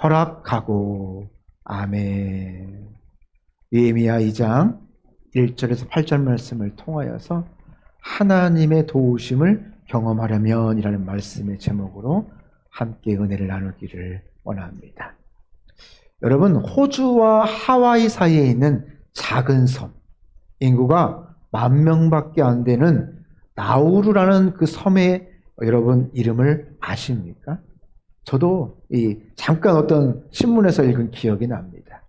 허락하고. 아멘. 느헤미야 2장 1절에서 8절 말씀을 통하여서 하나님의 도우심을 경험하려면 이라는 말씀의 제목으로 함께 은혜를 나누기를 원합니다. 여러분, 호주와 하와이 사이에 있는 작은 섬, 인구가 10,000명밖에 안 되는 나우루라는 그 섬의 여러분 이름을 아십니까? 저도 잠깐 어떤 신문에서 읽은 기억이 납니다.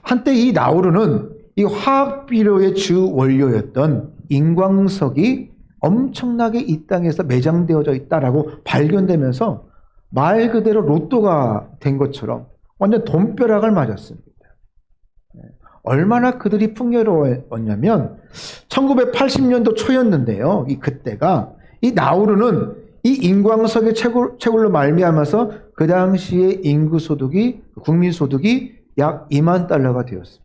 한때 이 나우루는 이 화학 비료의 주 원료였던 인광석이 엄청나게 이 땅에서 매장되어져 있다라고 발견되면서 말 그대로 로또가 된 것처럼 완전 돈벼락을 맞았습니다. 얼마나 그들이 풍요로웠냐면 1980년도 초였는데요. 그때가 이 나우루는 이 인광석의 채굴로 말미암아서 그 당시에 국민 소득이 약 2만 달러가 되었습니다.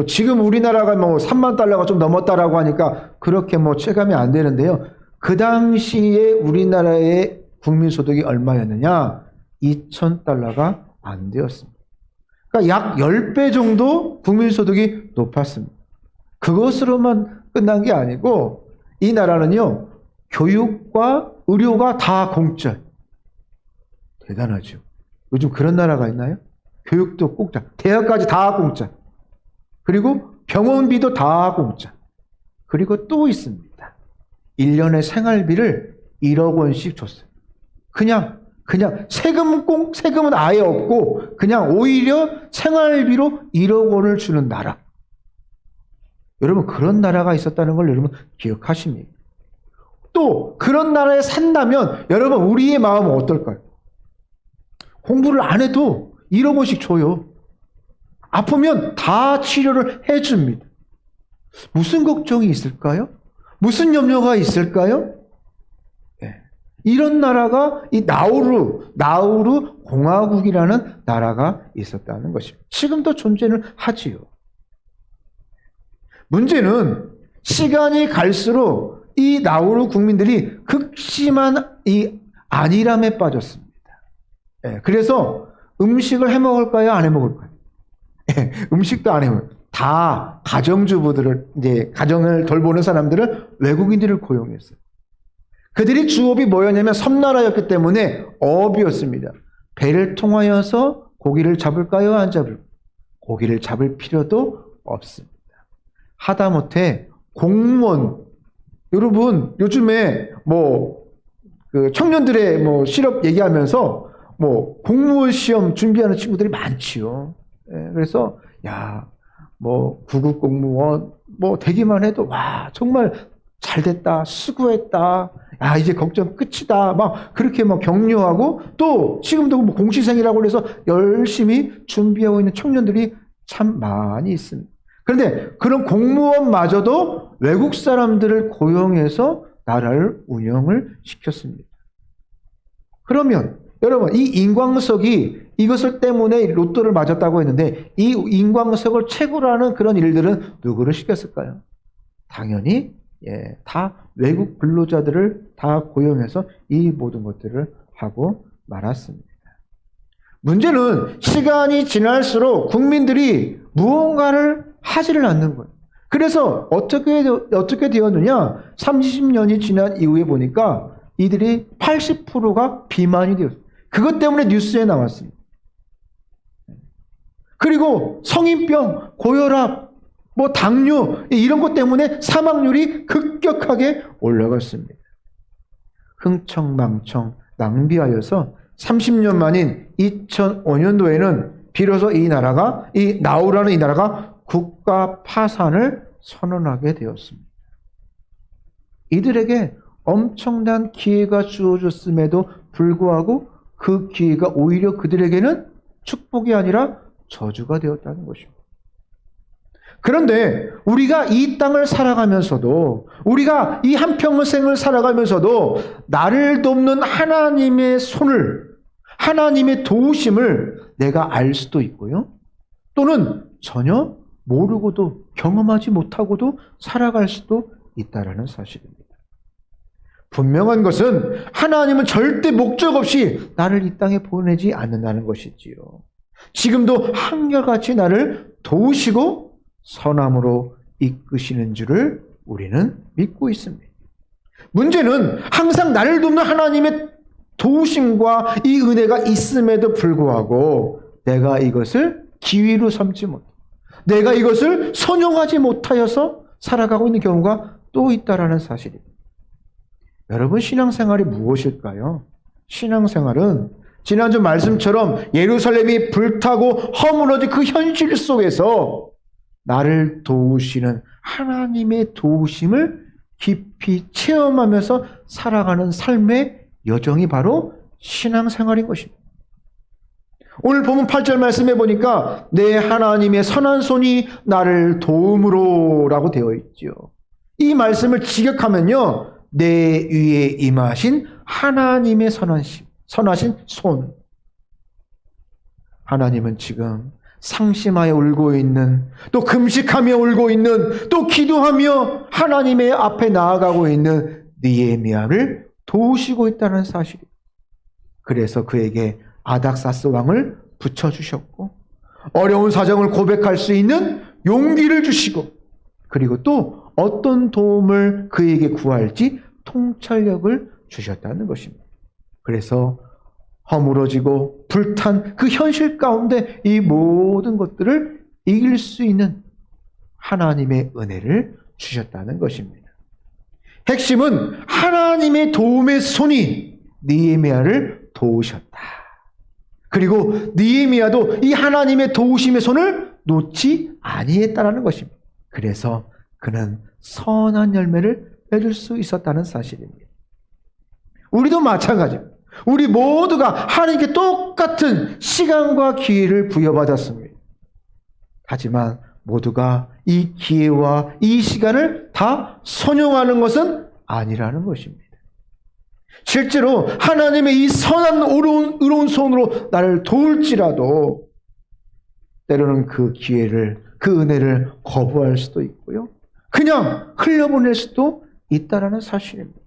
지금 우리나라가 3만 달러가 좀 넘었다라고 하니까 그렇게 체감이 안 되는데요. 그 당시에 우리나라의 국민 소득이 얼마였느냐? 2,000달러가 안 되었습니다. 그러니까 약 10배 정도 국민 소득이 높았습니다. 그것으로만 끝난 게 아니고 이 나라는요, 교육과 의료가 다 공짜. 대단하죠. 요즘 그런 나라가 있나요? 교육도 공짜, 대학까지 다 공짜. 그리고 병원비도 다 공짜. 그리고 또 있습니다. 1년에 생활비를 1억 원씩 줬어요. 그냥 세금은 아예 없고 그냥 오히려 생활비로 1억 원을 주는 나라. 여러분, 그런 나라가 있었다는 걸 여러분 기억하십니까? 또 그런 나라에 산다면 여러분, 우리의 마음은 어떨까요? 공부를 안 해도 1억 원씩 줘요. 아프면 다 치료를 해줍니다. 무슨 걱정이 있을까요? 무슨 염려가 있을까요? 이런 나라가 이 나우루 공화국이라는 나라가 있었다는 것입니다. 지금도 존재는 하지요. 문제는 시간이 갈수록 이 나우루 국민들이 극심한 이 안일함에 빠졌습니다. 그래서 음식을 해 먹을까요? 안 해 먹을까요? 음식도 안 해 먹어요. 다 가정주부들을, 이제 가정을 돌보는 사람들을 외국인들을 고용했어요. 그들이 주업이 뭐였냐면 섬나라였기 때문에 어업이었습니다. 배를 통하여서 고기를 잡을까요? 안 잡을까요? 고기를 잡을 필요도 없습니다. 하다못해 공무원, 여러분 요즘에 그 청년들의 실업 얘기하면서 공무원 시험 준비하는 친구들이 많지요. 그래서 구급 공무원 되기만 해도 와, 정말 잘 됐다, 수고했다, 이제 걱정 끝이다, 그렇게 격려하고, 또 지금도 공시생이라고 해서 열심히 준비하고 있는 청년들이 참 많이 있습니다. 그런데 그런 공무원마저도 외국 사람들을 고용해서 나라를 운영을 시켰습니다. 그러면 여러분, 이 인광석이 이것을 때문에 로또를 맞았다고 했는데 이 인광석을 채굴하는 그런 일들은 누구를 시켰을까요? 당연히 다 외국 근로자들을 다 고용해서 이 모든 것들을 하고 말았습니다. 문제는 시간이 지날수록 국민들이 무언가를 하지를 않는 거예요. 그래서 어떻게 되었느냐? 30년이 지난 이후에 보니까 이들이 80%가 비만이 되었어요. 그것 때문에 뉴스에 나왔습니다. 그리고 성인병, 고혈압, 당뇨 이런 것 때문에 사망률이 급격하게 올라갔습니다. 흥청망청 낭비하여서 30년 만인 2005년도에는 비로소 이 나우라는 이 나라가 국가 파산을 선언하게 되었습니다. 이들에게 엄청난 기회가 주어졌음에도 불구하고 그 기회가 오히려 그들에게는 축복이 아니라 저주가 되었다는 것입니다. 그런데 우리가 이 땅을 살아가면서도, 우리가 이 한평생을 살아가면서도 나를 돕는 하나님의 손을, 하나님의 도우심을 내가 알 수도 있고요. 또는 전혀 모르고도 경험하지 못하고도 살아갈 수도 있다라는 사실입니다. 분명한 것은 하나님은 절대 목적 없이 나를 이 땅에 보내지 않는다는 것이지요. 지금도 한결같이 나를 도우시고 선함으로 이끄시는 줄을 우리는 믿고 있습니다. 문제는 항상 나를 돕는 하나님의 도우심과 이 은혜가 있음에도 불구하고 내가 이것을 기회로 삼지 못, 내가 이것을 선용하지 못하여서 살아가고 있는 경우가 또 있다라는 사실입니다. 여러분, 신앙생활이 무엇일까요? 신앙생활은 지난주 말씀처럼 예루살렘이 불타고 허물어진 그 현실 속에서 나를 도우시는 하나님의 도우심을 깊이 체험하면서 살아가는 삶의 여정이 바로 신앙생활인 것입니다. 오늘 본문 8절 말씀해 보니까 내 하나님의 선한 손이 나를 도움으로 라고 되어 있죠. 이 말씀을 직역하면요, 내 위에 임하신 하나님의 선하신 손. 하나님은 지금 상심하여 울고 있는, 또 금식하며 울고 있는, 또 기도하며 하나님의 앞에 나아가고 있는 느헤미야를 도우시고 있다는 사실이에요. 그래서 그에게 아닥사스 왕을 붙여주셨고 어려운 사정을 고백할 수 있는 용기를 주시고, 그리고 또 어떤 도움을 그에게 구할지 통찰력을 주셨다는 것입니다. 그래서 허물어지고 불탄 그 현실 가운데 이 모든 것들을 이길 수 있는 하나님의 은혜를 주셨다는 것입니다. 핵심은 하나님의 도움의 손이 느헤미야를 도우셨다. 그리고 느헤미야도 이 하나님의 도우심의 손을 놓지 아니했다라는 것입니다. 그래서 그는 선한 열매를 맺을 수 있었다는 사실입니다. 우리도 마찬가지입니다. 우리 모두가 하나님께 똑같은 시간과 기회를 부여받았습니다. 하지만 모두가 이 기회와 이 시간을 다 선용하는 것은 아니라는 것입니다. 실제로 하나님의 이 선한 의로운 손으로 나를 도울지라도 때로는 그 기회를, 그 은혜를 거부할 수도 있고요, 그냥 흘려보낼 수도 있다라는 사실입니다.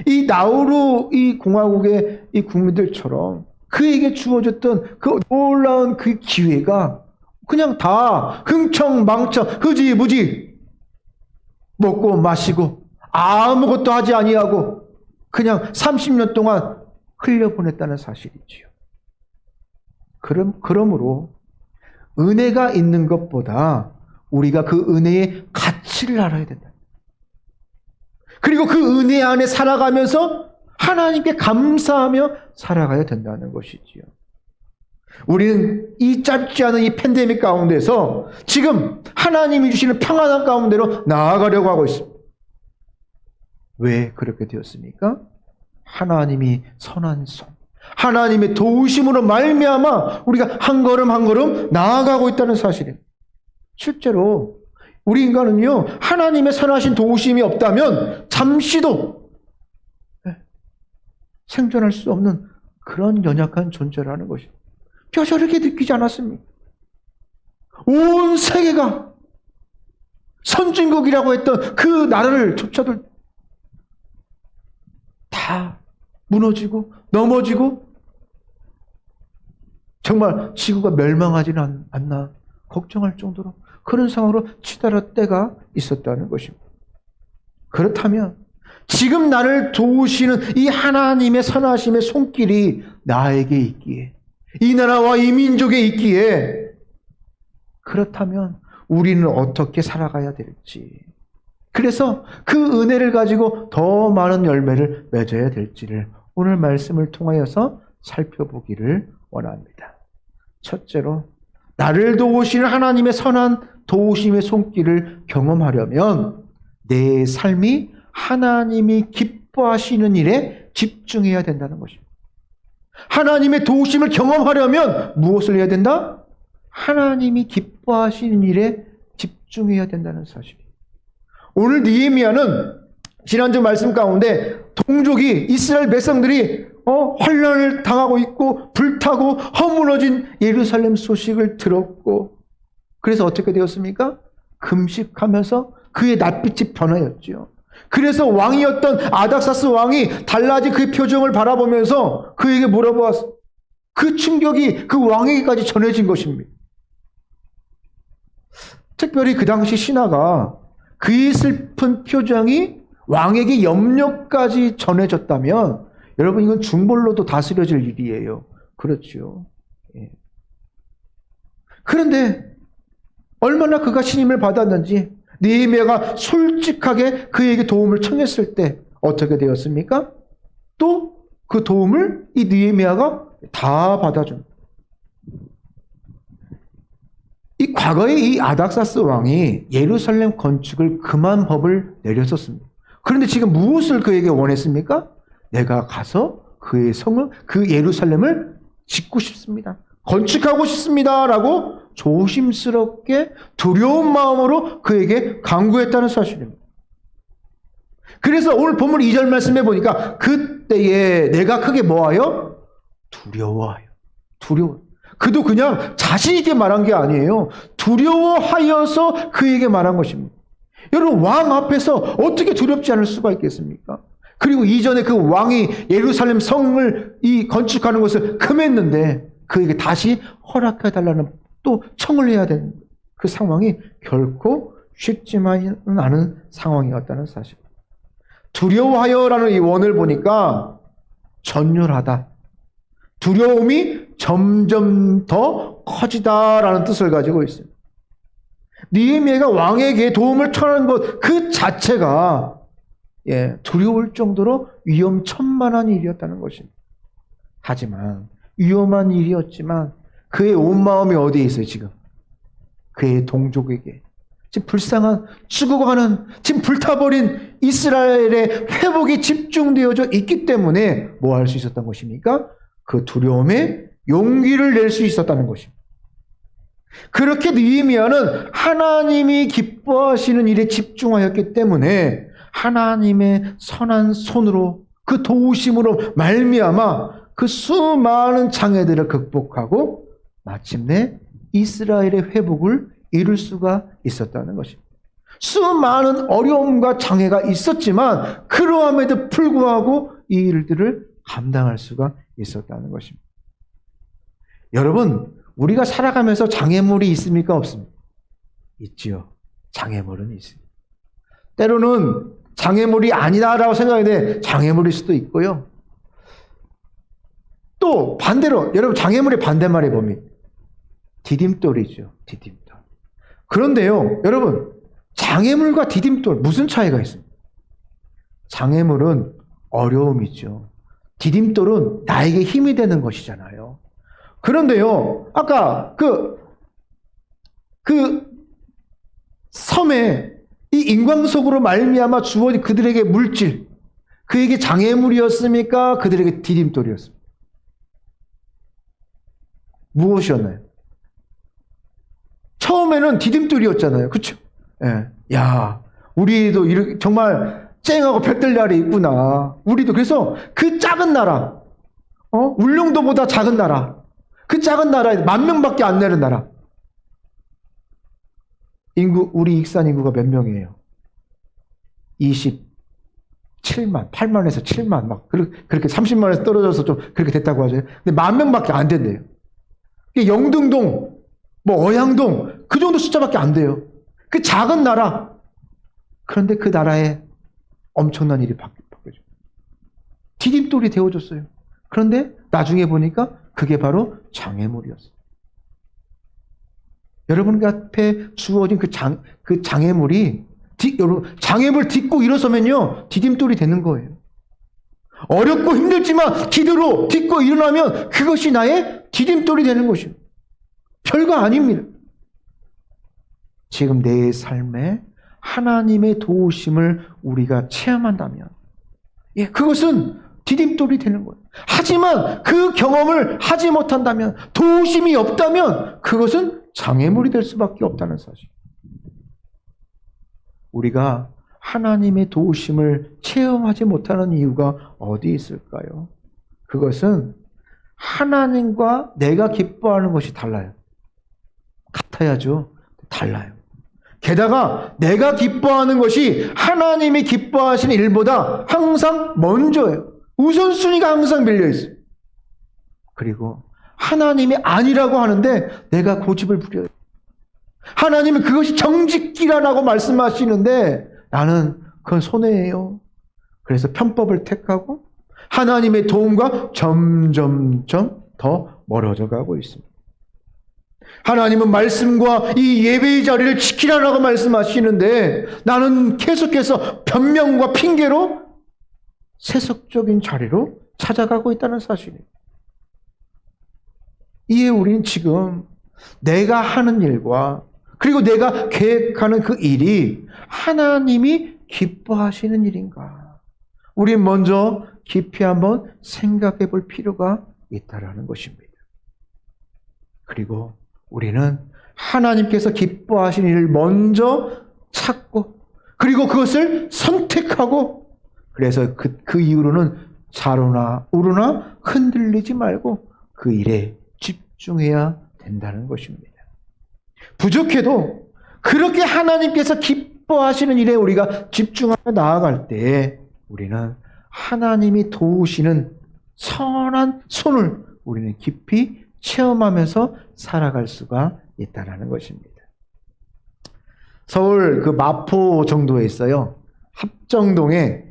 이 나우루 이 공화국의 이 국민들처럼 그에게 주어졌던 그 놀라운 그 기회가 그냥 다 흥청망청 흐지부지 먹고 마시고 아무것도 하지 아니하고 그냥 30년 동안 흘려보냈다는 사실이지요. 그러므로 은혜가 있는 것보다 우리가 그 은혜의 가치를 알아야 된다. 그리고 그 은혜 안에 살아가면서 하나님께 감사하며 살아가야 된다는 것이지요. 우리는 이 짧지 않은 이 팬데믹 가운데서 지금 하나님이 주시는 평안한 가운데로 나아가려고 하고 있습니다. 왜 그렇게 되었습니까? 하나님이 선한 손, 하나님의 도우심으로 말미암아 우리가 한 걸음 한 걸음 나아가고 있다는 사실입니다. 실제로 우리 인간은요, 하나님의 선하신 도우심이 없다면 잠시도 생존할 수 없는 그런 연약한 존재라는 것입니다. 뼈저리게 느끼지 않았습니까? 온 세계가 선진국이라고 했던 그 나라를 조차도 다 무너지고 넘어지고 정말 지구가 멸망하지는 않나 걱정할 정도로 그런 상황으로 치달을 때가 있었다는 것입니다. 그렇다면 지금 나를 도우시는 이 하나님의 선하심의 손길이 나에게 있기에, 이 나라와 이 민족에 있기에, 그렇다면 우리는 어떻게 살아가야 될지, 그래서 그 은혜를 가지고 더 많은 열매를 맺어야 될지를 오늘 말씀을 통하여서 살펴보기를 원합니다. 첫째로, 나를 도우시는 하나님의 선한 도우심의 손길을 경험하려면 내 삶이 하나님이 기뻐하시는 일에 집중해야 된다는 것입니다. 하나님의 도우심을 경험하려면 무엇을 해야 된다? 하나님이 기뻐하시는 일에 집중해야 된다는 사실입니다. 오늘 느헤미야는 지난주 말씀 가운데 동족이, 이스라엘 백성들이 환난을 당하고 있고 불타고 허물어진 예루살렘 소식을 들었고, 그래서 어떻게 되었습니까? 금식하면서 그의 낯빛이 변하였죠. 그래서 왕이었던 아닥사스 왕이 달라진 그 표정을 바라보면서 그에게 물어보았어. 그 충격이 그 왕에게까지 전해진 것입니다. 특별히 그 당시 신하가 그의 슬픈 표정이 왕에게 염려까지 전해졌다면 여러분 이건 중벌로도 다스려질 일이에요. 그렇죠. 예. 그런데 얼마나 그가 신임을 받았는지 느헤미야가 솔직하게 그에게 도움을 청했을 때 어떻게 되었습니까? 또 그 도움을 이 느헤미야가 다 받아줍니다. 이 과거에 이 아닥사스 왕이 예루살렘 건축을 금한 법을 내렸었습니다. 그런데 지금 무엇을 그에게 원했습니까? 내가 가서 그의 성을, 그 예루살렘을 짓고 싶습니다. 건축하고 싶습니다. 라고 조심스럽게 두려운 마음으로 그에게 강구했다는 사실입니다. 그래서 오늘 본문 2절 말씀해 보니까 그때에 내가 크게 뭐하여? 두려워하여. 두려워. 그도 그냥 자신 있게 말한 게 아니에요. 두려워하여서 그에게 말한 것입니다. 여러분 왕 앞에서 어떻게 두렵지 않을 수가 있겠습니까? 그리고 이전에 그 왕이 예루살렘 성을 이 건축하는 것을 금했는데 그에게 다시 허락해달라는 또 청을 해야 되는 그 상황이 결코 쉽지만은 않은 상황이었다는 사실. 두려워하여라는 이 원을 보니까 전율하다. 두려움이 점점 더 커지다라는 뜻을 가지고 있습니다. 느헤미야가 왕에게 도움을 청하는 것 그 자체가 두려울 정도로 위험천만한 일이었다는 것입니다. 하지만 위험한 일이었지만 그의 온 마음이 어디에 있어요 지금? 그의 동족에게 지금 불쌍한 죽어가는 지금 불타버린 이스라엘의 회복이 집중되어져 있기 때문에 뭐 할 수 있었던 것입니까? 그 두려움에 용기를 낼 수 있었다는 것입니다. 그렇게 느헤미야는 하나님이 기뻐하시는 일에 집중하였기 때문에 하나님의 선한 손으로 그 도우심으로 말미암아 그 수많은 장애들을 극복하고 마침내 이스라엘의 회복을 이룰 수가 있었다는 것입니다. 수많은 어려움과 장애가 있었지만 그러함에도 불구하고 이 일들을 감당할 수가 있었다는 것입니다. 여러분, 우리가 살아가면서 장애물이 있습니까? 없습니까? 있지요. 장애물은 있습니다. 때로는 장애물이 아니다라고 생각하는데 장애물일 수도 있고요. 또 반대로 여러분 장애물의 반대말이 뭡니까? 디딤돌이죠. 디딤돌. 그런데요, 여러분 장애물과 디딤돌 무슨 차이가 있습니까? 장애물은 어려움이죠. 디딤돌은 나에게 힘이 되는 것이잖아요. 그런데요, 아까 그 섬에 이 인광석으로 말미암아 주어진 그들에게 물질, 그에게 장애물이었습니까? 그들에게 디딤돌이었습니까? 무엇이었나요? 처음에는 디딤돌이었잖아요. 그렇죠? 예. 야, 우리도 이렇게 정말 쨍하고 별들 날이 있구나. 우리도 그래서 그 작은 나라, 울릉도보다 작은 나라, 그 작은 나라에 10,000명밖에 안 되는 나라. 우리 익산 인구가 몇 명이에요? 27만, 8만에서 7만, 막, 그렇게 30만에서 떨어져서 좀 그렇게 됐다고 하죠. 근데 10,000명밖에 안 된대요. 영등동, 어양동, 그 정도 숫자밖에 안 돼요. 그 작은 나라. 그런데 그 나라에 엄청난 일이 바뀌어요. 디딤돌이 되어줬어요. 그런데 나중에 보니까 그게 바로 장애물이었어요. 여러분 앞에 주어진 그 장애물이, 여러분, 장애물 딛고 일어서면요, 디딤돌이 되는 거예요. 어렵고 힘들지만 기도로 딛고 일어나면 그것이 나의 디딤돌이 되는 것입니다. 별거 아닙니다. 지금 내 삶에 하나님의 도우심을 우리가 체험한다면, 그것은 디딤돌이 되는 거예요. 하지만 그 경험을 하지 못한다면, 도우심이 없다면 그것은 장애물이 될 수밖에 없다는 사실. 우리가 하나님의 도우심을 체험하지 못하는 이유가 어디 있을까요? 그것은 하나님과 내가 기뻐하는 것이 달라요. 같아야죠. 달라요. 게다가 내가 기뻐하는 것이 하나님이 기뻐하시는 일보다 항상 먼저예요. 우선순위가 항상 밀려있어요. 그리고 하나님이 아니라고 하는데 내가 고집을 부려요. 하나님은 그것이 정직기라라고 말씀하시는데 나는 그건 손해예요. 그래서 편법을 택하고 하나님의 도움과 점점점 더 멀어져 가고 있습니다. 하나님은 말씀과 이 예배의 자리를 지키라라고 말씀하시는데 나는 계속해서 변명과 핑계로 세속적인 자리로 찾아가고 있다는 사실이에요. 이에 우리는 지금 내가 하는 일과 그리고 내가 계획하는 그 일이 하나님이 기뻐하시는 일인가? 우린 먼저 깊이 한번 생각해 볼 필요가 있다라는 것입니다. 그리고 우리는 하나님께서 기뻐하시는 일을 먼저 찾고 그리고 그것을 선택하고 그래서 그 이후로는 좌로나 우로나 흔들리지 말고 그 일에 집중해야 된다는 것입니다. 부족해도 그렇게 하나님께서 기뻐하시는 일에 우리가 집중하며 나아갈 때 우리는 하나님이 도우시는 선한 손을 우리는 깊이 체험하면서 살아갈 수가 있다는 것입니다. 서울 그 마포 정도에 있어요. 합정동에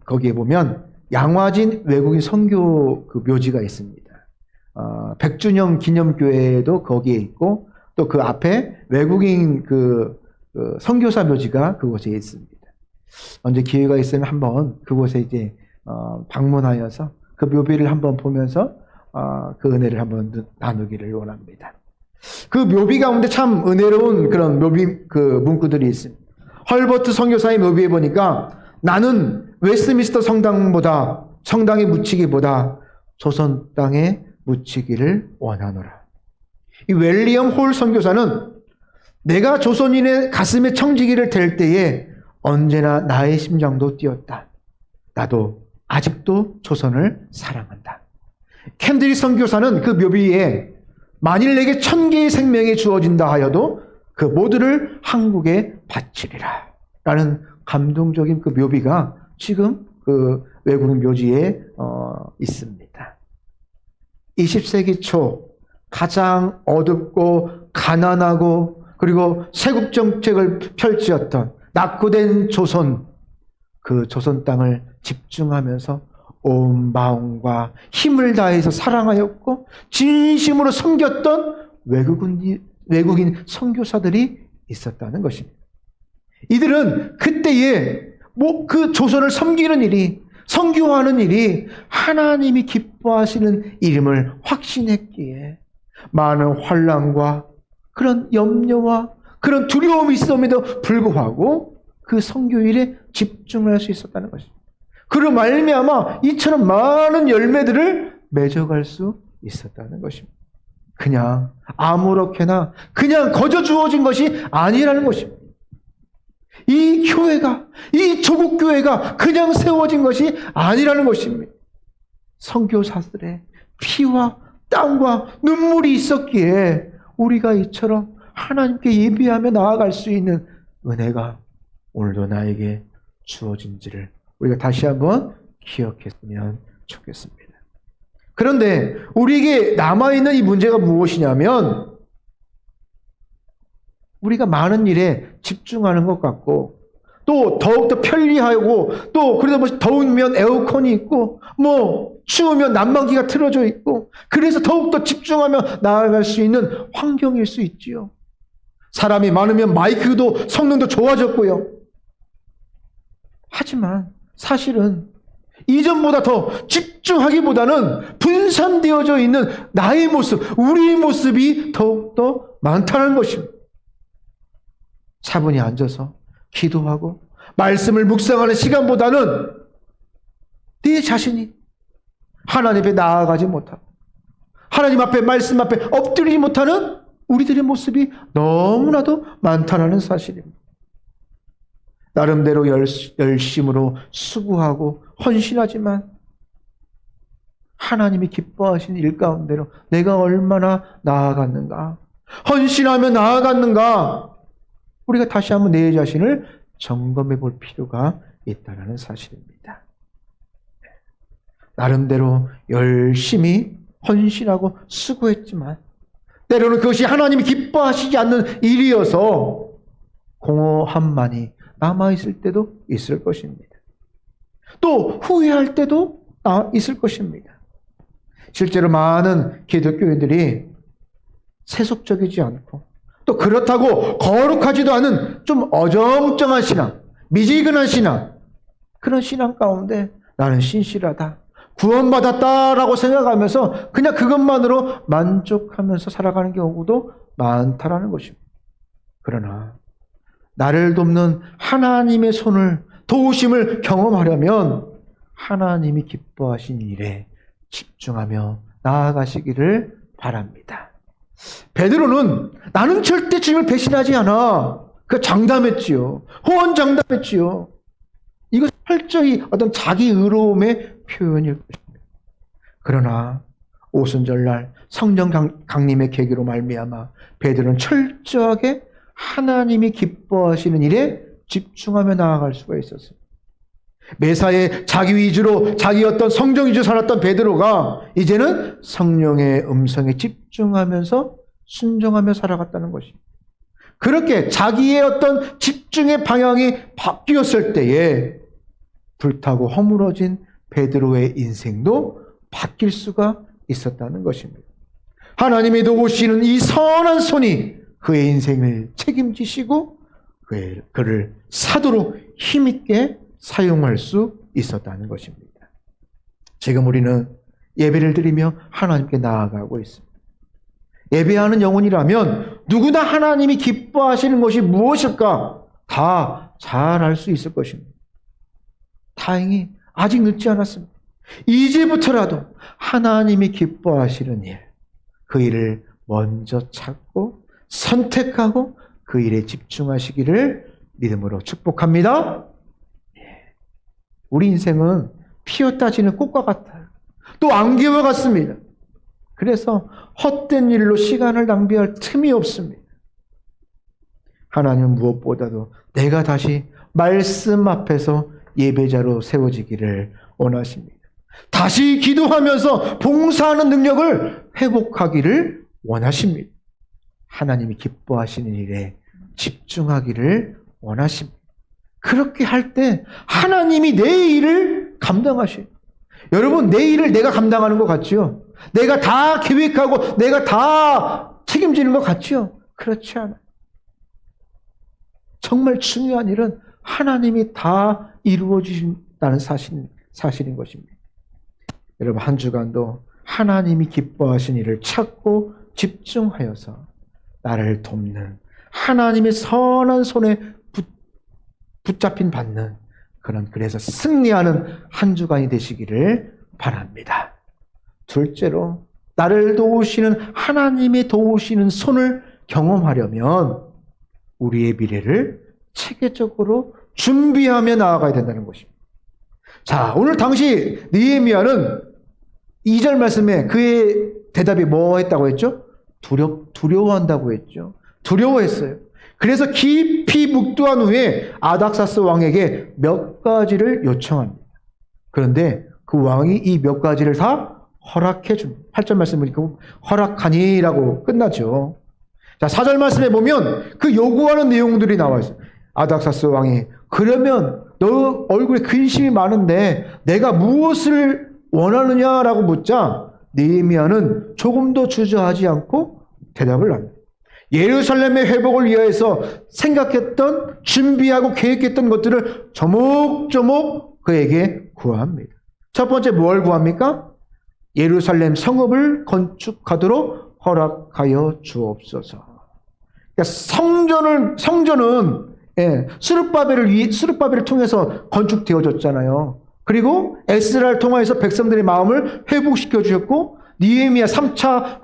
거기에 보면 양화진 외국인 선교 그 묘지가 있습니다. 100주년 기념교회도 거기에 있고 또 그 앞에 외국인 그 선교사 묘지가 그곳에 있습니다. 언제 기회가 있으면 한번 그곳에 이제 방문하여서 그 묘비를 한번 보면서 그 은혜를 한번 나누기를 원합니다. 그 묘비 가운데 참 은혜로운 그런 묘비 그 문구들이 있습니다. 헐버트 선교사의 묘비에 보니까 나는 웨스트민스터 성당에 묻히기보다 조선 땅에 묻히기를 원하노라. 이 윌리엄 홀 선교사는 내가 조선인의 가슴에 청지기를 댈 때에 언제나 나의 심장도 뛰었다. 나도 아직도 조선을 사랑한다. 캔드리 선교사는 그 묘비에 만일 내게 1000개의 생명이 주어진다 하여도 그 모두를 한국에 바치리라 라는 감동적인 그 묘비가 지금 그 외국인 묘지에 있습니다. 20세기 초 가장 어둡고 가난하고 그리고 세국 정책을 펼치었던 낙후된 조선, 그 조선 땅을 집중하면서 온 마음과 힘을 다해서 사랑하였고 진심으로 섬겼던 외국인 선교사들이 있었다는 것입니다. 이들은 그때에 그 조선을 섬기는 일이 선교하는 일이 하나님이 기뻐하시는 일임을 확신했기에 많은 환난과 그런 염려와 그런 두려움이 있음에도 불구하고 그 선교일에 집중할 수 있었다는 것입니다. 그로 말미암아 이처럼 많은 열매들을 맺어갈 수 있었다는 것입니다. 그냥 아무렇게나 그냥 거저 주어진 것이 아니라는 것입니다. 이 교회가, 이 조국 교회가 그냥 세워진 것이 아니라는 것입니다. 선교사들의 피와 땀과 눈물이 있었기에 우리가 이처럼 하나님께 예비하며 나아갈 수 있는 은혜가 오늘도 나에게 주어진지를 우리가 다시 한번 기억했으면 좋겠습니다. 그런데 우리에게 남아있는 이 문제가 무엇이냐면 우리가 많은 일에 집중하는 것 같고 또 더욱더 편리하고 또 그러다 보니 더우면 에어컨이 있고 뭐 추우면 난방기가 틀어져 있고 그래서 더욱더 집중하며 나아갈 수 있는 환경일 수 있지요. 사람이 많으면 마이크도 성능도 좋아졌고요. 하지만 사실은 이전보다 더 집중하기보다는 분산되어져 있는 나의 모습, 우리의 모습이 더욱더 많다는 것입니다. 차분히 앉아서 기도하고 말씀을 묵상하는 시간보다는 네 자신이 하나님 앞에 나아가지 못하고 하나님 앞에 말씀 앞에 엎드리지 못하는 우리들의 모습이 너무나도 많다는 사실입니다. 나름대로 열심으로 수고하고 헌신하지만 하나님이 기뻐하신 일 가운데로 내가 얼마나 나아갔는가, 헌신하며 나아갔는가, 우리가 다시 한번 내 자신을 점검해 볼 필요가 있다는 사실입니다. 나름대로 열심히 헌신하고 수고했지만 때로는 그것이 하나님이 기뻐하시지 않는 일이어서 공허함만이 남아있을 때도 있을 것입니다. 또 후회할 때도 있을 것입니다. 실제로 많은 기독교인들이 세속적이지 않고 또 그렇다고 거룩하지도 않은 좀 어정쩡한 신앙, 미지근한 신앙, 그런 신앙 가운데 나는 신실하다, 구원받았다라고 생각하면서 그냥 그것만으로 만족하면서 살아가는 경우도 많다라는 것입니다. 그러나 나를 돕는 하나님의 손을, 도우심을 경험하려면 하나님이 기뻐하신 일에 집중하며 나아가시기를 바랍니다. 베드로는 나는 절대 주님을 배신하지 않아. 그 장담했지요. 호언장담했지요. 이것은 철저히 어떤 자기 의로움의 표현일 것입니다. 그러나 오순절날 성령 강림의 계기로 말미암아 베드로는 철저하게 하나님이 기뻐하시는 일에 집중하며 나아갈 수가 있었습니다. 매사에 자기 위주로, 자기 어떤 성정 위주로 살았던 베드로가 이제는 성령의 음성에 집중하면서 순종하며 살아갔다는 것입니다. 그렇게 자기의 어떤 집중의 방향이 바뀌었을 때에 불타고 허물어진 베드로의 인생도 바뀔 수가 있었다는 것입니다. 하나님이 도우시는 이 선한 손이 그의 인생을 책임지시고 그를 사도로 힘있게 사용할 수 있었다는 것입니다. 지금 우리는 예배를 드리며 하나님께 나아가고 있습니다. 예배하는 영혼이라면 누구나 하나님이 기뻐하시는 것이 무엇일까 다 잘 알 수 있을 것입니다. 다행히 아직 늦지 않았습니다. 이제부터라도 하나님이 기뻐하시는 일, 그 일을 먼저 찾고 선택하고 그 일에 집중하시기를 믿음으로 축복합니다. 우리 인생은 피었다 지는 꽃과 같아요. 또 안개와 같습니다. 그래서 헛된 일로 시간을 낭비할 틈이 없습니다. 하나님은 무엇보다도 내가 다시 말씀 앞에서 예배자로 세워지기를 원하십니다. 다시 기도하면서 봉사하는 능력을 회복하기를 원하십니다. 하나님이 기뻐하시는 일에 집중하기를 원하십니다. 그렇게 할 때 하나님이 내 일을 감당하셔요. 여러분, 내 일을 내가 감당하는 것 같지요? 내가 다 계획하고 내가 다 책임지는 것 같지요? 그렇지 않아요. 정말 중요한 일은 하나님이 다 이루어 주신다는 사실인 것입니다. 여러분, 한 주간도 하나님이 기뻐하신 일을 찾고 집중하여서 나를 돕는 하나님의 선한 손에 붙잡힌 받는 그래서 승리하는 한 주간이 되시기를 바랍니다. 둘째로 나를 도우시는 하나님의 도우시는 손을 경험하려면 우리의 미래를 체계적으로 준비하며 나아가야 된다는 것입니다. 자, 오늘 당시 느헤미야는 2절 말씀에 그의 대답이 뭐 했다고 했죠? 두려워한다고 했죠. 두려워했어요. 그래서 깊이 묵두한 후에 아닥사스 왕에게 몇 가지를 요청합니다. 그런데 그 왕이 이 몇 가지를 다 허락해 줍니다. 8절 말씀 보니까 허락하니라고 끝나죠. 자, 4절 말씀에 보면 그 요구하는 내용들이 나와 있어요. 아닥사스 왕이 그러면 너 얼굴에 근심이 많은데 내가 무엇을 원하느냐라고 묻자 느헤미야는 조금도 주저하지 않고 대답을 합니다. 예루살렘의 회복을 위해서 생각했던, 준비하고 계획했던 것들을 조목조목 그에게 구합니다. 첫 번째 뭘 구합니까? 예루살렘 성읍을 건축하도록 허락하여 주옵소서. 그러니까 성전은 스룹바벨을 통해서 건축되어졌잖아요. 그리고 에스라를 통해서 백성들의 마음을 회복시켜 주셨고 느헤미야 3차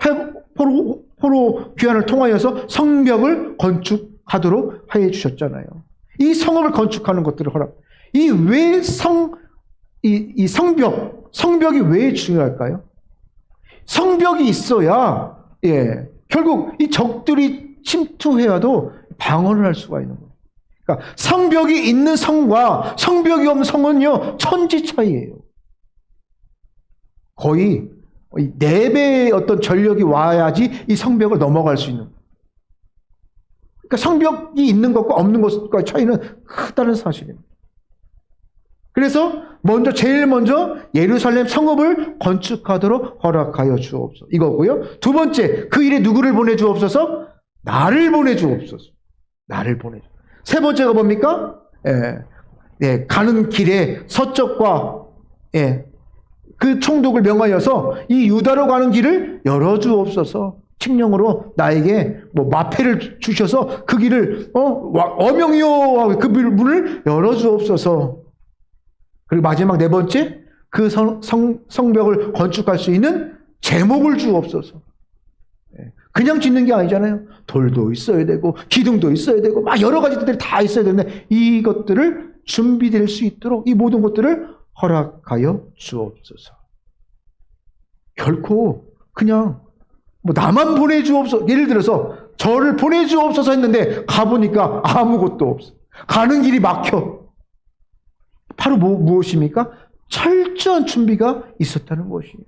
포로 귀환을 통하여서 성벽을 건축하도록 하여 주셨잖아요. 이 성읍을 건축하는 것들을 허락. 성벽이 왜 중요할까요? 성벽이 있어야 결국 이 적들이 침투해와도 방어를 할 수가 있는 거예요. 그러니까 성벽이 있는 성과 성벽이 없는 성은요, 천지 차이예요. 거의 4배의 어떤 전력이 와야지 이 성벽을 넘어갈 수 있는 거예요. 그러니까 성벽이 있는 것과 없는 것과 차이는 크다는 사실입니다. 그래서 제일 먼저 예루살렘 성읍을 건축하도록 허락하여 주옵소서. 이거고요. 두 번째, 그 일에 누구를 보내주옵소서? 나를 보내주옵소서. 나를 보내주. 세 번째가 뭡니까? 가는 길에 서쪽과 그 총독을 명하여서 이 유다로 가는 길을 열어주옵소서. 칙령으로 나에게 마패를 주셔서 그 길을 어명이요 그 문을 열어주옵소서. 그리고 마지막 네 번째, 그 성벽을 건축할 수 있는 제목을 주옵소서. 그냥 짓는 게 아니잖아요. 돌도 있어야 되고 기둥도 있어야 되고 막 여러 가지들이 다 있어야 되는데 이것들을 준비될 수 있도록 이 모든 것들을 허락하여 주옵소서. 결코 그냥 나만 보내주옵소서. 예를 들어서 저를 보내주옵소서 했는데 가보니까 아무것도 없어. 가는 길이 막혀. 바로 무엇입니까? 철저한 준비가 있었다는 것이에요.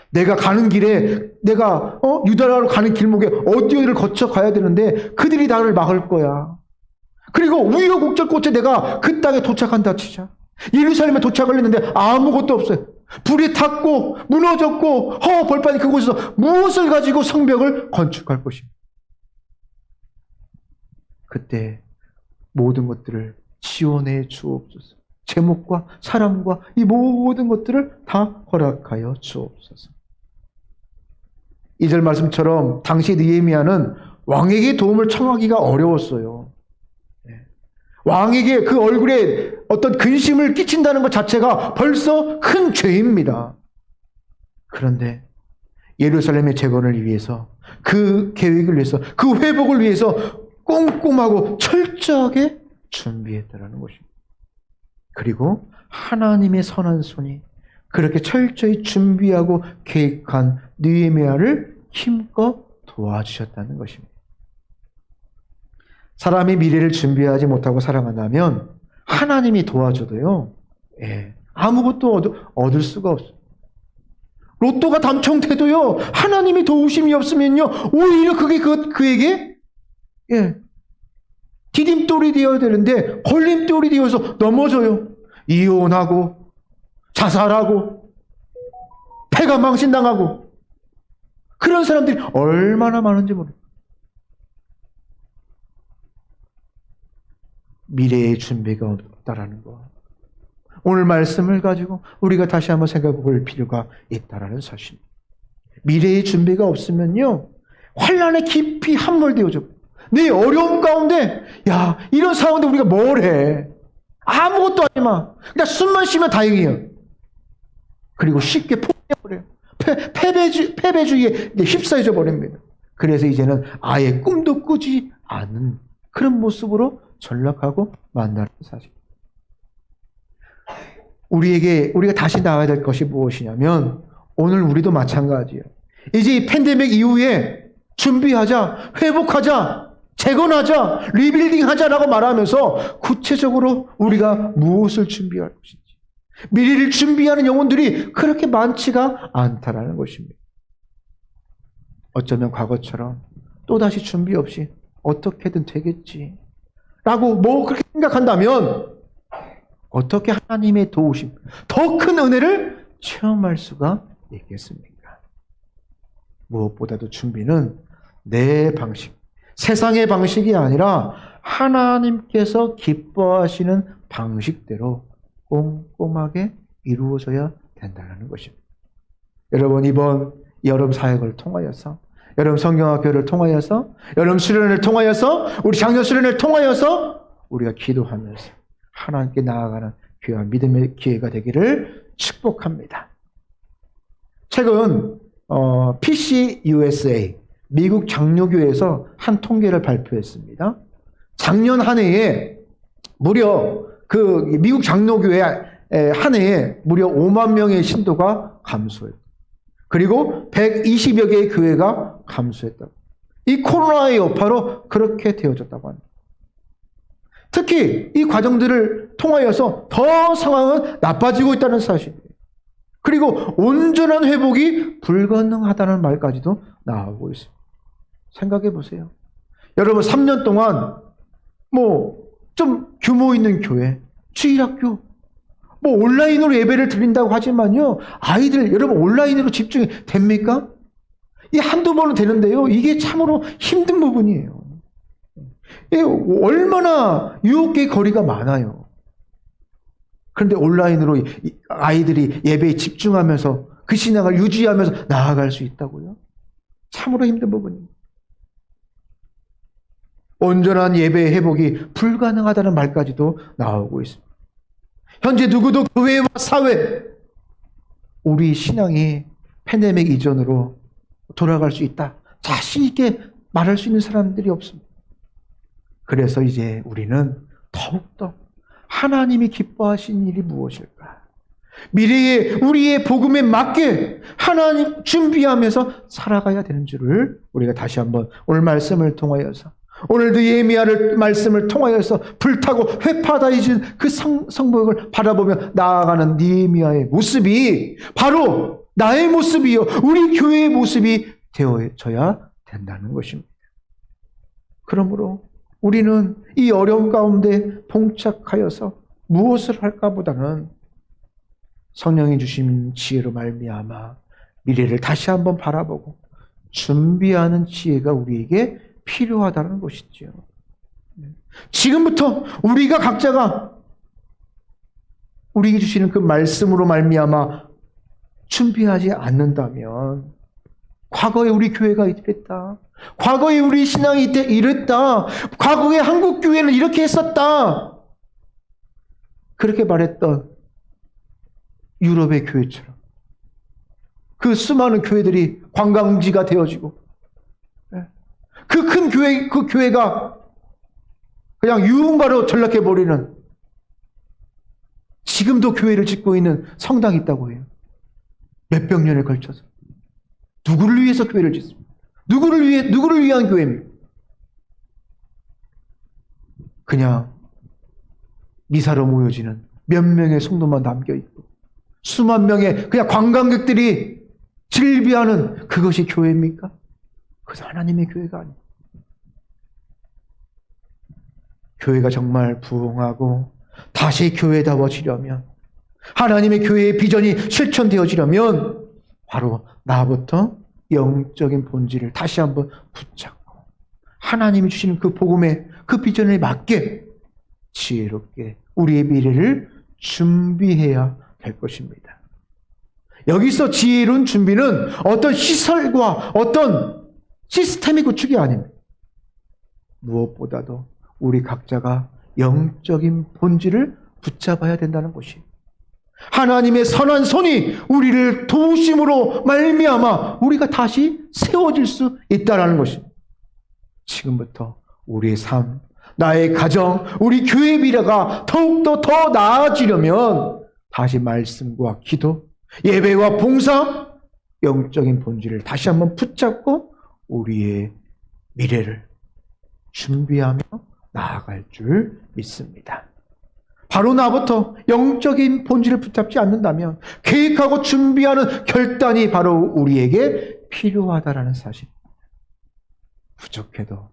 내가 가는 길에 내가 유다로 가는 길목에 어디를 거쳐 가야 되는데 그들이 나를 막을 거야. 그리고 우여곡절 끝에 내가 그 땅에 도착한다 치자. 예루살렘에 도착을 했는데 아무것도 없어요. 불이 탔고 무너졌고 벌판이 그곳에서 무엇을 가지고 성벽을 건축할 것입니다. 그때 모든 것들을 지원해 주옵소서. 제목과 사람과 이 모든 것들을 다 허락하여 주옵소서. 2절 말씀처럼 당시 느헤미야는 왕에게 도움을 청하기가 어려웠어요. 왕에게 그 얼굴에 어떤 근심을 끼친다는 것 자체가 벌써 큰 죄입니다. 그런데 예루살렘의 재건을 위해서, 그 계획을 위해서, 그 회복을 위해서 꼼꼼하고 철저하게 준비했다는 것입니다. 그리고 하나님의 선한 손이 그렇게 철저히 준비하고 계획한 느헤미야를 힘껏 도와주셨다는 것입니다. 사람이 미래를 준비하지 못하고 살아간다면 하나님이 도와줘도요, 아무것도 얻을 수가 없어요. 로또가 당첨돼도요, 하나님이 도우심이 없으면요, 오히려 그게 그에게 디딤돌이 되어야 되는데 걸림돌이 되어서 넘어져요. 이혼하고 자살하고 패가 망신당하고 그런 사람들이 얼마나 많은지 모르겠어요. 미래의 준비가 없다라는 거. 오늘 말씀을 가지고 우리가 다시 한번 생각해 볼 필요가 있다라는 사실. 미래의 준비가 없으면요, 환란에 깊이 함몰되어져. 내 어려움 가운데, 이런 상황인데 우리가 뭘 해? 아무것도 아니마. 그냥 숨만 쉬면 다행이에요. 그리고 쉽게 포기해버려요. 패배주의에 휩싸여져 버립니다. 그래서 이제는 아예 꿈도 꾸지 않는 그런 모습으로 전락하고 만나는 사실. 우리가 다시 나와야 될 것이 무엇이냐면, 오늘 우리도 마찬가지예요. 이제 이 팬데믹 이후에 준비하자, 회복하자, 재건하자, 리빌딩하자라고 말하면서 구체적으로 우리가 무엇을 준비할 것인지, 미래를 준비하는 영혼들이 그렇게 많지가 않다라는 것입니다. 어쩌면 과거처럼 또다시 준비 없이 어떻게든 되겠지 라고 그렇게 생각한다면 어떻게 하나님의 도우심, 더 큰 은혜를 체험할 수가 있겠습니까? 무엇보다도 준비는 내 방식, 세상의 방식이 아니라 하나님께서 기뻐하시는 방식대로 꼼꼼하게 이루어져야 된다는 것입니다. 여러분, 이번 여름 사역을 통하여서, 여름 성경학교를 통하여서, 여름 수련을 통하여서, 우리 작년 수련을 통하여서 우리가 기도하면서 하나님께 나아가는 귀한 믿음의 기회가 되기를 축복합니다. 최근 PC USA 미국 장로교회에서 한 통계를 발표했습니다. 작년 한 해에 무려 그 미국 장로교회 한 해에 무려 5만 명의 신도가 감소했다. 그리고 120여 개의 교회가 감소했다. 이 코로나의 여파로 그렇게 되어졌다고 합니다. 특히 이 과정들을 통하여서 더 상황은 나빠지고 있다는 사실이에요. 그리고 온전한 회복이 불가능하다는 말까지도 나오고 있습니다. 생각해 보세요. 여러분 3년 동안 좀 규모 있는 교회, 주일학교, 온라인으로 예배를 드린다고 하지만요, 아이들 여러분 온라인으로 집중이 됩니까? 이 한두 번은 되는데요, 이게 참으로 힘든 부분이에요. 얼마나 유혹의 거리가 많아요. 그런데 온라인으로 아이들이 예배에 집중하면서 그 신앙을 유지하면서 나아갈 수 있다고요? 참으로 힘든 부분입니다. 온전한 예배 회복이 불가능하다는 말까지도 나오고 있습니다. 현재 누구도 교회와 사회, 우리 신앙이 팬데믹 이전으로 돌아갈 수 있다, 자신 있게 말할 수 있는 사람들이 없습니다. 그래서 이제 우리는 더욱더 하나님이 기뻐하신 일이 무엇일까? 미래에 우리의 복음에 맞게 하나님 준비하면서 살아가야 되는 줄을 우리가 다시 한번 오늘 말씀을 통하여서, 오늘도 예미야를 말씀을 통하여서 불타고 회파다해진 그 성벽을 바라보며 나아가는 느헤미야의 모습이 바로 나의 모습이요, 우리 교회의 모습이 되어져야 된다는 것입니다. 그러므로 우리는 이 어려움 가운데 봉착하여서 무엇을 할까 보다는 성령이 주신 지혜로 말미암아 미래를 다시 한번 바라보고 준비하는 지혜가 우리에게 필요하다는 것이지요. 지금부터 우리가 각자가 우리에게 주시는 그 말씀으로 말미암아 준비하지 않는다면, 과거에 우리 교회가 이랬다, 과거에 우리 신앙이 이랬다, 과거에 한국 교회는 이렇게 했었다, 그렇게 말했던 유럽의 교회처럼 그 수많은 교회들이 관광지가 되어지고, 그 큰 교회, 그 교회가 그냥 유흥가로 전락해버리는, 지금도 교회를 짓고 있는 성당이 있다고 해요. 몇백 년에 걸쳐서. 누구를 위해서 교회를 짓습니까? 누구를 위한 교회입니까? 그냥 미사로 모여지는 몇 명의 성도만 남겨있고 수만 명의 그냥 관광객들이 즐비하는 그것이 교회입니까? 그것은 하나님의 교회가 아닙니다. 교회가 정말 부흥하고 다시 교회다워지려면, 하나님의 교회의 비전이 실천되어지려면 바로 나부터 영적인 본질을 다시 한번 붙잡고 하나님이 주시는 그 복음의 그 비전에 맞게 지혜롭게 우리의 미래를 준비해야 될 것입니다. 여기서 지혜로운 준비는 어떤 시설과 어떤 시스템의 구축이 아닙니다. 무엇보다도 우리 각자가 영적인 본질을 붙잡아야 된다는 것이, 하나님의 선한 손이 우리를 도우심으로 말미암아 우리가 다시 세워질 수 있다는 것입니다. 지금부터 우리의 삶, 나의 가정, 우리 교회 미래가 더욱더 더 나아지려면 다시 말씀과 기도, 예배와 봉사, 영적인 본질을 다시 한번 붙잡고 우리의 미래를 준비하며 나아갈 줄 믿습니다. 바로 나부터 영적인 본질을 붙잡지 않는다면 계획하고 준비하는 결단이 바로 우리에게 필요하다는 사실입니다. 부족해도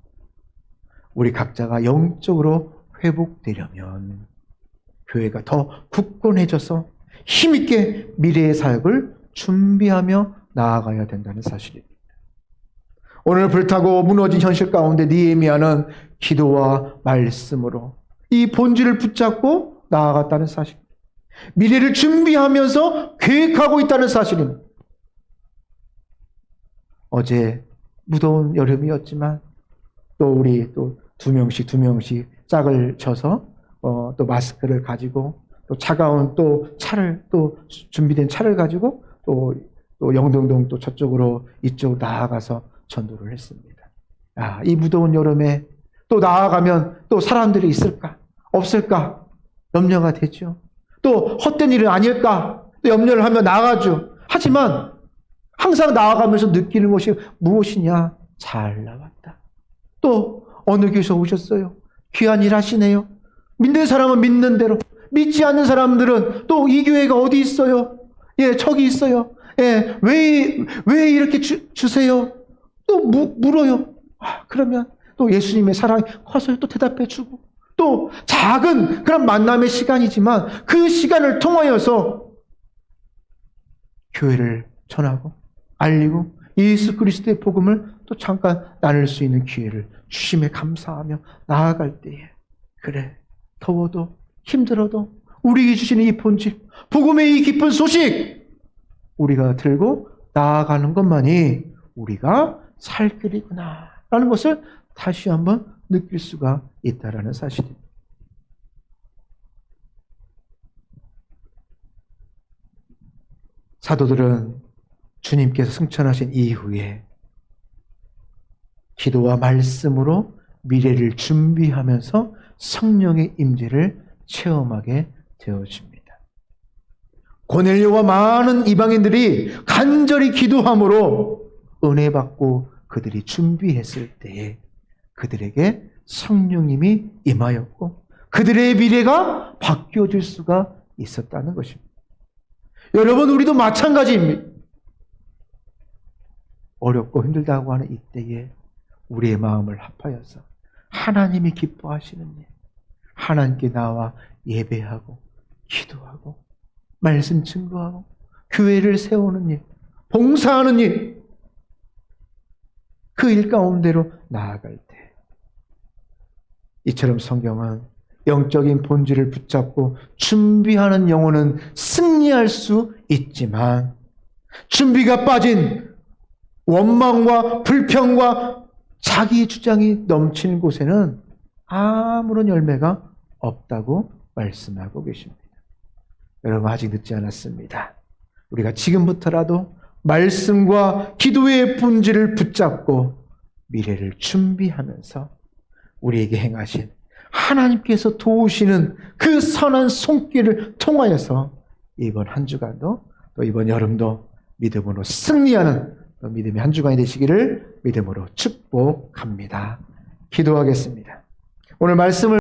우리 각자가 영적으로 회복되려면 교회가 더 굳건해져서 힘있게 미래의 사역을 준비하며 나아가야 된다는 사실입니다. 오늘 불타고 무너진 현실 가운데 느헤미야는 기도와 말씀으로 이 본질을 붙잡고 나아갔다는 사실, 미래를 준비하면서 계획하고 있다는 사실입니다. 어제 무더운 여름이었지만 또 우리 또 두 명씩 짝을 쳐서 또 마스크를 가지고 또 차가운 또 차를 또 준비된 차를 가지고 또 영등동 또 저쪽으로 이쪽으로 나아가서 전도를 했습니다. 이 무더운 여름에 또 나아가면 또 사람들이 있을까 없을까 염려가 되죠. 또 헛된 일은 아닐까 또 염려를 하며 나아가죠. 하지만 항상 나아가면서 느끼는 것이 무엇이냐? 잘 나왔다. 또 어느 교회에서 오셨어요? 귀한 일 하시네요. 믿는 사람은 믿는 대로, 믿지 않는 사람들은 또 이 교회가 어디 있어요? 예, 저기 있어요. 예, 왜 이렇게 주세요? 또 물어요. 그러면 또 예수님의 사랑이 커서 또 대답해 주고, 또 작은 그런 만남의 시간이지만 그 시간을 통하여서 교회를 전하고 알리고 예수 그리스도의 복음을 또 잠깐 나눌 수 있는 기회를 주심에 감사하며 나아갈 때에, 그래, 더워도 힘들어도 우리에게 주시는 이 본질, 복음의 이 기쁜 소식 우리가 들고 나아가는 것만이 우리가 살 길이구나 라는 것을 다시 한번 느낄 수가 있다라는 사실입니다. 사도들은 주님께서 승천하신 이후에 기도와 말씀으로 미래를 준비하면서 성령의 임재를 체험하게 되어집니다. 고넬료와 많은 이방인들이 간절히 기도함으로 은혜 받고 그들이 준비했을 때에 그들에게 성령님이 임하였고 그들의 미래가 바뀌어질 수가 있었다는 것입니다. 여러분, 우리도 마찬가지입니다. 어렵고 힘들다고 하는 이때에 우리의 마음을 합하여서 하나님이 기뻐하시는 일, 하나님께 나와 예배하고 기도하고 말씀 증거하고 교회를 세우는 일, 봉사하는 일, 그 일 가운데로 나아갈 때, 이처럼 성경은 영적인 본질을 붙잡고 준비하는 영혼은 승리할 수 있지만 준비가 빠진 원망과 불평과 자기 주장이 넘치는 곳에는 아무런 열매가 없다고 말씀하고 계십니다. 여러분, 아직 늦지 않았습니다. 우리가 지금부터라도 말씀과 기도의 본질을 붙잡고 미래를 준비하면서 우리에게 행하신 하나님께서 도우시는 그 선한 손길을 통하여서 이번 한 주간도 또 이번 여름도 믿음으로 승리하는 믿음의 한 주간이 되시기를 믿음으로 축복합니다. 기도하겠습니다. 오늘 말씀을